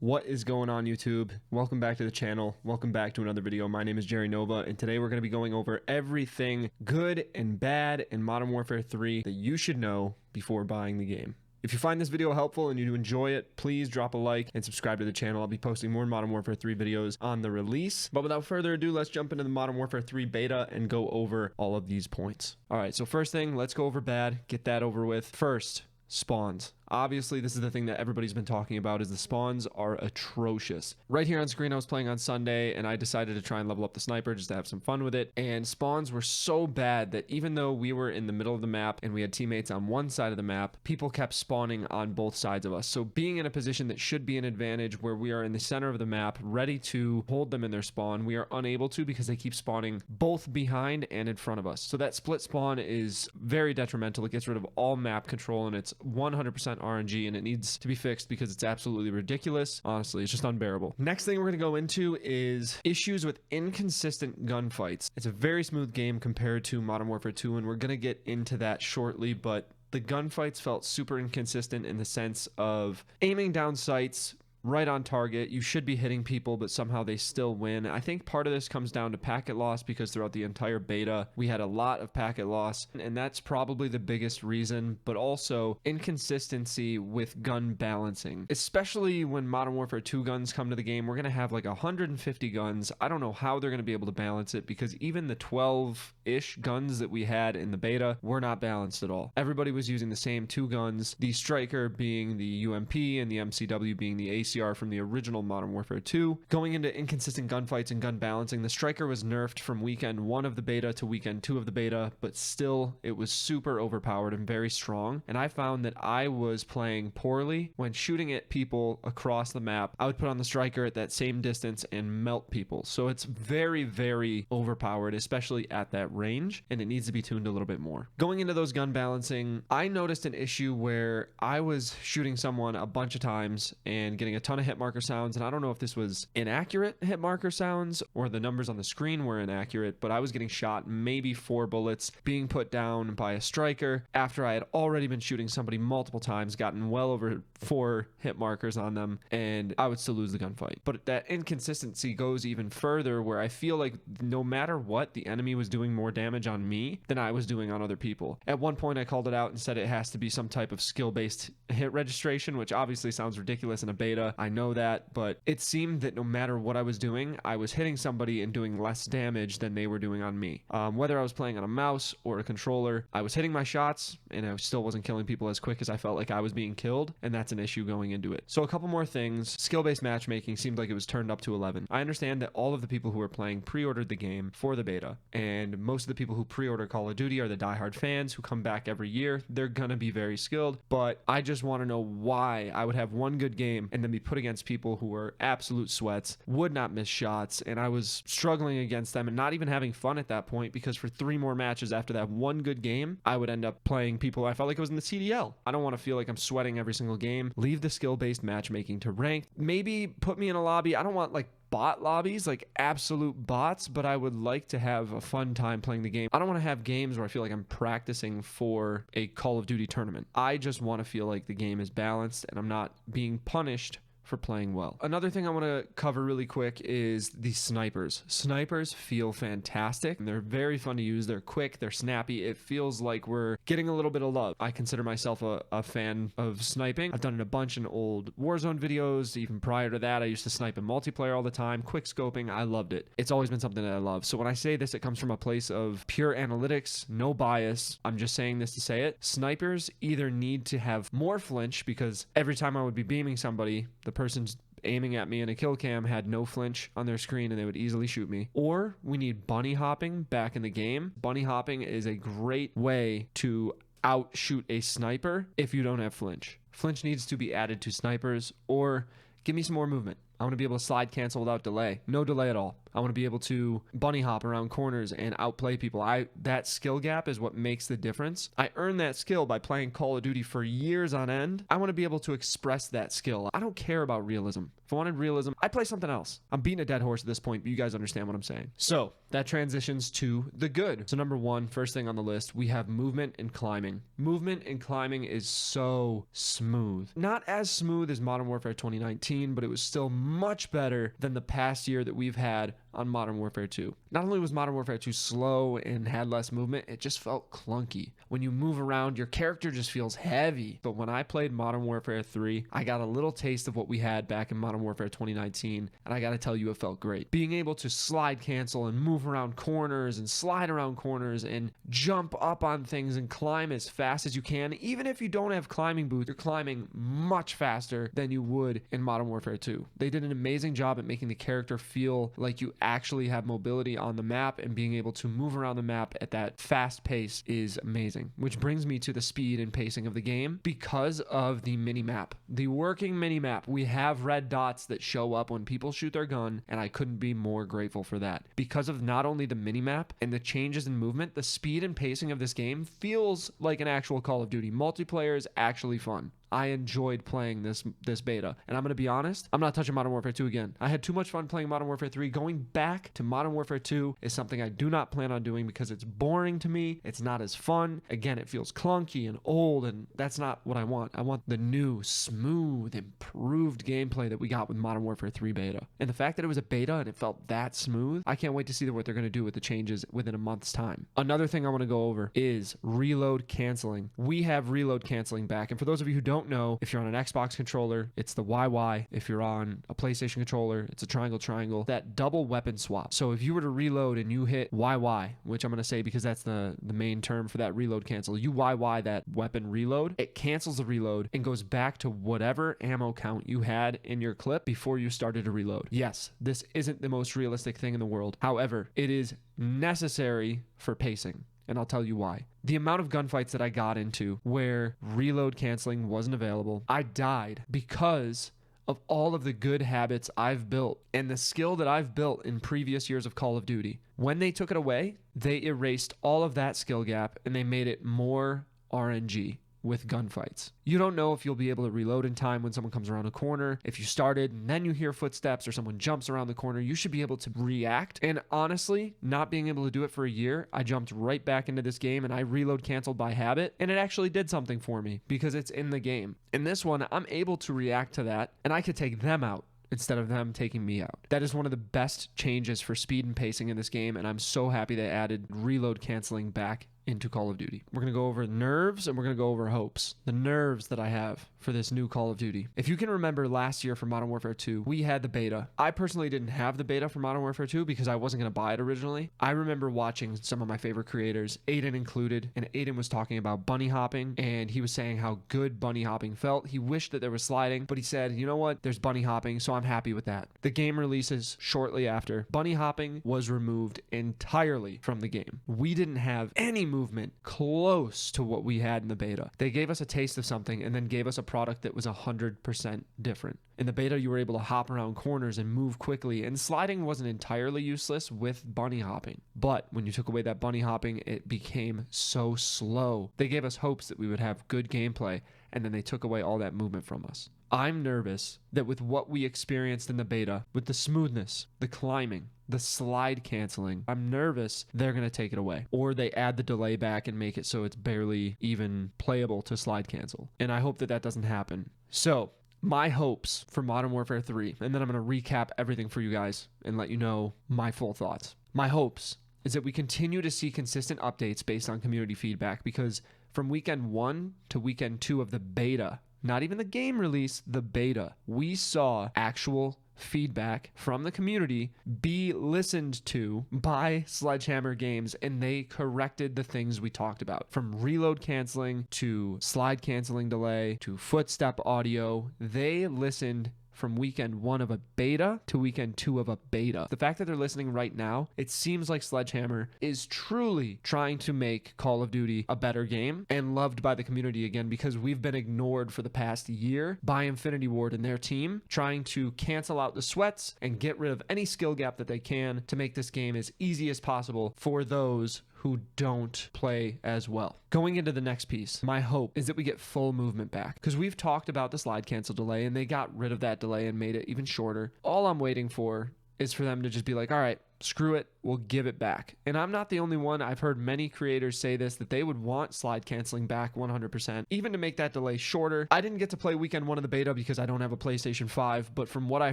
What is going on, YouTube? Welcome back to the channel. Welcome back to another video. My name is Jerrynova, and today we're going to be going over everything good and bad in Modern Warfare 3 that you should know before buying the game. If you find this video helpful and you enjoy it, please drop a like and subscribe to the channel. I'll be posting more Modern Warfare 3 videos on the release. But without further ado, let's jump into the Modern Warfare 3 beta and go over all of these points. All right, so first thing, let's go over bad. Get that over with. First, spawns. Obviously, this is the thing that everybody's been talking about, is the spawns are atrocious. Right here on screen, I was playing on Sunday, and I decided to try and level up the sniper just to have some fun with it. And spawns were so bad that even though we were in the middle of the map and we had teammates on one side of the map, people kept spawning on both sides of us. So being in a position that should be an advantage, where we are in the center of the map, ready to hold them in their spawn, we are unable to because they keep spawning both behind and in front of us. So that split spawn is very detrimental. It gets rid of all map control, and it's 100% RNG, and it needs to be fixed because it's absolutely ridiculous. Honestly, it's just unbearable. Next thing we're going to go into is issues with inconsistent gunfights. It's a very smooth game compared to Modern Warfare 2, and we're going to get into that shortly, but the gunfights felt super inconsistent in the sense of aiming down sights right on target. You should be hitting people, but somehow they still win. I think part of this comes down to packet loss, because throughout the entire beta, we had a lot of packet loss, and that's probably the biggest reason, but also inconsistency with gun balancing. Especially when Modern Warfare 2 guns come to the game, we're going to have like 150 guns. I don't know how they're going to be able to balance it, because even the 12-ish guns that we had in the beta were not balanced at all. Everybody was using the same two guns, the Striker being the UMP and the MCW being the ACR from the original Modern Warfare 2. Going into inconsistent gunfights and gun balancing, the Striker was nerfed from weekend 1 of the beta to weekend 2 of the beta, but still it was super overpowered and very strong. And I found that I was playing poorly when shooting at people across the map. I would put on the Striker at that same distance and melt people. So it's very, very overpowered, especially at that range, and it needs to be tuned a little bit more. Going into those gun balancing, I noticed an issue where I was shooting someone a bunch of times and getting a ton of hit marker sounds, and I don't know if this was inaccurate hit marker sounds or the numbers on the screen were inaccurate, but I was getting shot maybe 4 bullets, being put down by a Striker after I had already been shooting somebody multiple times, gotten well over 4 hit markers on them, and I would still lose the gunfight. But that inconsistency goes even further, where I feel like no matter what, the enemy was doing more damage on me than I was doing on other people. At one point I called it out and said it has to be some type of skill-based hit registration, which obviously sounds ridiculous in a beta. I know that, but it seemed that no matter what I was doing, I was hitting somebody and doing less damage than they were doing on me. Whether I was playing on a mouse or a controller, I was hitting my shots and I still wasn't killing people as quick as I felt like I was being killed, and that's an issue going into it. So a couple more things. Skill-based matchmaking seemed like it was turned up to 11. I understand that all of the people who were playing pre-ordered the game for the beta, and most of the people who pre-order Call of Duty are the diehard fans who come back every year. They're gonna be very skilled, but I just want to know why I would have one good game and then be put against people who were absolute sweats, would not miss shots, and I was struggling against them and not even having fun at that point, because for 3 more matches after that one good game, I would end up playing people I felt like I was in the CDL. I don't want to feel like I'm sweating every single game. Leave the skill-based matchmaking to ranked. Maybe put me in a lobby. I don't want like bot lobbies, like absolute bots, but I would like to have a fun time playing the game. I don't want to have games where I feel like I'm practicing for a Call of Duty tournament. I just want to feel like the game is balanced and I'm not being punished for playing well. Another thing I want to cover really quick is the snipers. Snipers feel fantastic, and they're very fun to use. They're quick, they're snappy. It feels like we're getting a little bit of love. I consider myself a fan of sniping. I've done it a bunch in old Warzone videos. Even prior to that, I used to snipe in multiplayer all the time. Quick scoping, I loved it. It's always been something that I love. So when I say this, it comes from a place of pure analytics, no bias. I'm just saying this to say it. Snipers either need to have more flinch, because every time I would be beaming somebody, the person's aiming at me in a kill cam had no flinch on their screen and they would easily shoot me. Or we need bunny hopping back in the game. Bunny hopping is a great way to outshoot a sniper if you don't have flinch. Flinch needs to be added to snipers, or give me some more movement. I want to be able to slide cancel without delay. No delay at all. I want to be able to bunny hop around corners and outplay people. That skill gap is what makes the difference. I earned that skill by playing Call of Duty for years on end. I want to be able to express that skill. I don't care about realism. If I wanted realism, I'd play something else. I'm beating a dead horse at this point, but you guys understand what I'm saying. So that transitions to the good. So number one, first thing on the list, we have movement and climbing. Movement and climbing is so smooth. Not as smooth as Modern Warfare 2019, but it was still much better than the past year that we've had on Modern Warfare 2. Not only was Modern Warfare 2 slow and had less movement, it just felt clunky. When you move around, your character just feels heavy. But when I played Modern Warfare 3, I got a little taste of what we had back in Modern Warfare 2019, and I gotta tell you, it felt great. Being able to slide cancel and move around corners and slide around corners and jump up on things and climb as fast as you can, even if you don't have climbing boots, you're climbing much faster than you would in Modern Warfare 2. They did an amazing job at making the character feel like you actually have mobility on the map, and being able to move around the map at that fast pace is amazing. Which brings me to the speed and pacing of the game because of the mini-map. The working mini-map. We have red dots that show up when people shoot their gun, and I couldn't be more grateful for that. Because of not only the mini-map and the changes in movement, the speed and pacing of this game feels like an actual Call of Duty. Multiplayer is actually fun. I enjoyed playing this beta. And I'm going to be honest, I'm not touching Modern Warfare 2 again. I had too much fun playing Modern Warfare 3. Going back to Modern Warfare 2 is something I do not plan on doing because it's boring to me. It's not as fun. Again, it feels clunky and old, and that's not what I want. I want the new, smooth, improved gameplay that we got with Modern Warfare 3 beta. And the fact that it was a beta and it felt that smooth, I can't wait to see what they're going to do with the changes within a month's time. Another thing I want to go over is reload canceling. We have reload canceling back. And for those of you who don't know, if you're on an Xbox controller, it's the YY. If you're on a PlayStation controller, it's a triangle. That double weapon swap. So if you were to reload and you hit YY, which I'm going to say because that's the main term for that reload cancel, you YY that weapon reload, it cancels the reload and goes back to whatever ammo count you had in your clip before you started to reload. Yes, this isn't the most realistic thing in the world. However, it is necessary for pacing. And I'll tell you why. The amount of gunfights that I got into where reload canceling wasn't available, I died because of all of the good habits I've built and the skill that I've built in previous years of Call of Duty. When they took it away, they erased all of that skill gap and they made it more RNG with gunfights. You don't know if you'll be able to reload in time when someone comes around a corner. If you started and then you hear footsteps or someone jumps around the corner, you should be able to react. And honestly, not being able to do it for a year, I jumped right back into this game and I reload canceled by habit, and it actually did something for me because it's in the game. In this one, I'm able to react to that and I could take them out instead of them taking me out. That is one of the best changes for speed and pacing in this game, and I'm so happy they added reload canceling back into Call of Duty. We're going to go over nerves and we're going to go over hopes. The nerves that I have for this new Call of Duty. If you can remember last year for Modern Warfare 2, we had the beta. I personally didn't have the beta for Modern Warfare 2 because I wasn't going to buy it originally. I remember watching some of my favorite creators, Aiden included, and Aiden was talking about bunny hopping, and he was saying how good bunny hopping felt. He wished that there was sliding, but he said, you know what? There's bunny hopping, so I'm happy with that. The game releases shortly after. Bunny hopping was removed entirely from the game. We didn't have any movement close to what we had in the beta. They gave us a taste of something and then gave us a product that was 100% different. In the beta, you were able to hop around corners and move quickly, and sliding wasn't entirely useless with bunny hopping. But when you took away that bunny hopping, it became so slow. They gave us hopes that we would have good gameplay, and then they took away all that movement from us. I'm nervous that with what we experienced in the beta, with the smoothness, the climbing, the slide canceling, I'm nervous they're going to take it away. Or they add the delay back and make it so it's barely even playable to slide cancel. And I hope that that doesn't happen. So, my hopes for Modern Warfare 3, and then I'm going to recap everything for you guys and let you know my full thoughts. My hopes is that we continue to see consistent updates based on community feedback, because from weekend 1 to weekend 2 of the beta, not even the game release, the beta, we saw actual feedback from the community be listened to by Sledgehammer Games, and they corrected the things we talked about. From reload canceling to slide canceling delay to footstep audio, they listened from weekend 1 of a beta to weekend 2 of a beta. The fact that they're listening right now, it seems like Sledgehammer is truly trying to make Call of Duty a better game and loved by the community again, because we've been ignored for the past year by Infinity Ward and their team, trying to cancel out the sweats and get rid of any skill gap that they can to make this game as easy as possible for those who don't play as well. Going into the next piece, my hope is that we get full movement back, because we've talked about the slide cancel delay and they got rid of that delay and made it even shorter. All I'm waiting for is for them to just be like, all right, screw it, we'll give it back. And I'm not the only one. I've heard many creators say this, that they would want slide canceling back 100%, even to make that delay shorter. I didn't get to play weekend 1 of the beta because I don't have a PlayStation 5, but from what I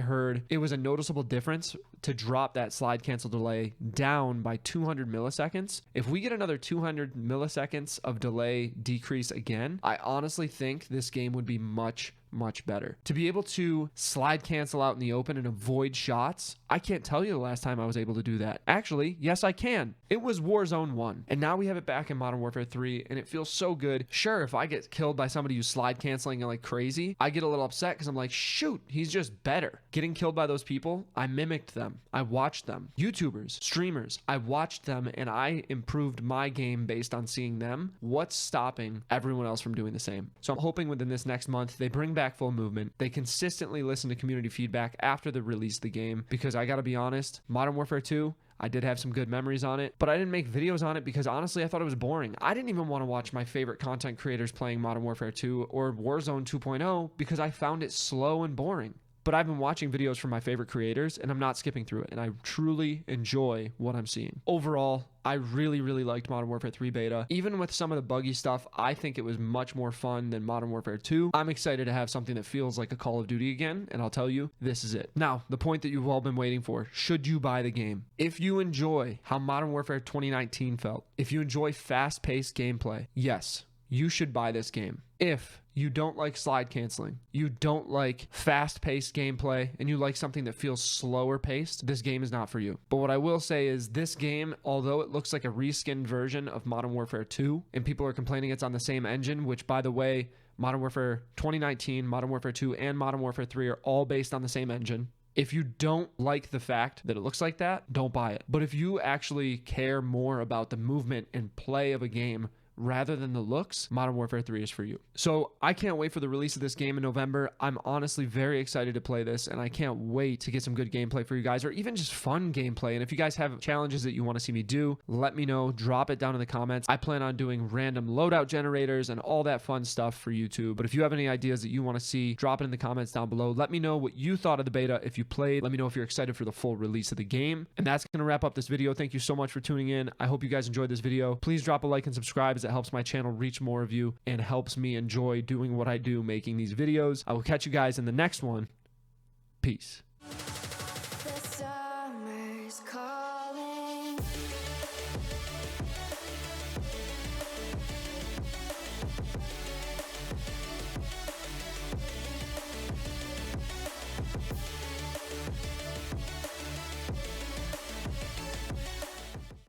heard, it was a noticeable difference to drop that slide cancel delay down by 200 milliseconds. If we get another 200 milliseconds of delay decrease again, I honestly think this game would be much better. To be able to slide cancel out in the open and avoid shots, I can't tell you the last time I was able to do that. Actually, yes, I can. It was Warzone 1, and now we have it back in Modern Warfare 3, and it feels so good. Sure, if I get killed by somebody who's slide canceling like crazy, I get a little upset because I'm like, shoot, he's just better. Getting killed by those people, I mimicked them. I watched them. YouTubers, streamers, I watched them, and I improved my game based on seeing them. What's stopping everyone else from doing the same? So I'm hoping within this next month, they bring back full movement. They consistently listen to community feedback after the release of the game, because I gotta be honest, Modern Warfare 2, I did have some good memories on it, but I didn't make videos on it because honestly I thought it was boring. I didn't even want to watch my favorite content creators playing Modern Warfare 2 or Warzone 2.0 because I found it slow and boring. But I've been watching videos from my favorite creators and I'm not skipping through it, and I truly enjoy what I'm seeing. Overall, I really liked Modern Warfare 3 beta. Even with some of the buggy stuff, I think it was much more fun than Modern Warfare 2. I'm excited to have something that feels like a Call of Duty again, and I'll tell you, this is it. Now, the point that you've all been waiting for, should you buy the game? If you enjoy how Modern Warfare 2019 felt, if you enjoy fast-paced gameplay, yes, you should buy this game. If you don't like slide canceling, you don't like fast-paced gameplay, and you like something that feels slower paced, this game is not for you. But what I will say is this game, although it looks like a reskinned version of Modern Warfare 2, and people are complaining it's on the same engine, which by the way, Modern Warfare 2019, Modern Warfare 2, and Modern Warfare 3 are all based on the same engine. If you don't like the fact that it looks like that, don't buy it. But if you actually care more about the movement and play of a game rather than the looks, Modern Warfare 3 is for you. So I can't wait for the release of this game in November. I'm honestly very excited to play this, and I can't wait to get some good gameplay for you guys, or even just fun gameplay. And if you guys have challenges that you want to see me do, let me know. Drop it down in the comments. I plan on doing random loadout generators and all that fun stuff for YouTube. But if you have any ideas that you want to see, drop it in the comments down below. Let me know what you thought of the beta if you played. Let me know if you're excited for the full release of the game. And that's going to wrap up this video. Thank you so much for tuning in. I hope you guys enjoyed this video. Please drop a like and subscribe, as it helps my channel reach more of you and helps me enjoy doing what I do, making these videos. I will catch you guys in the next one. Peace.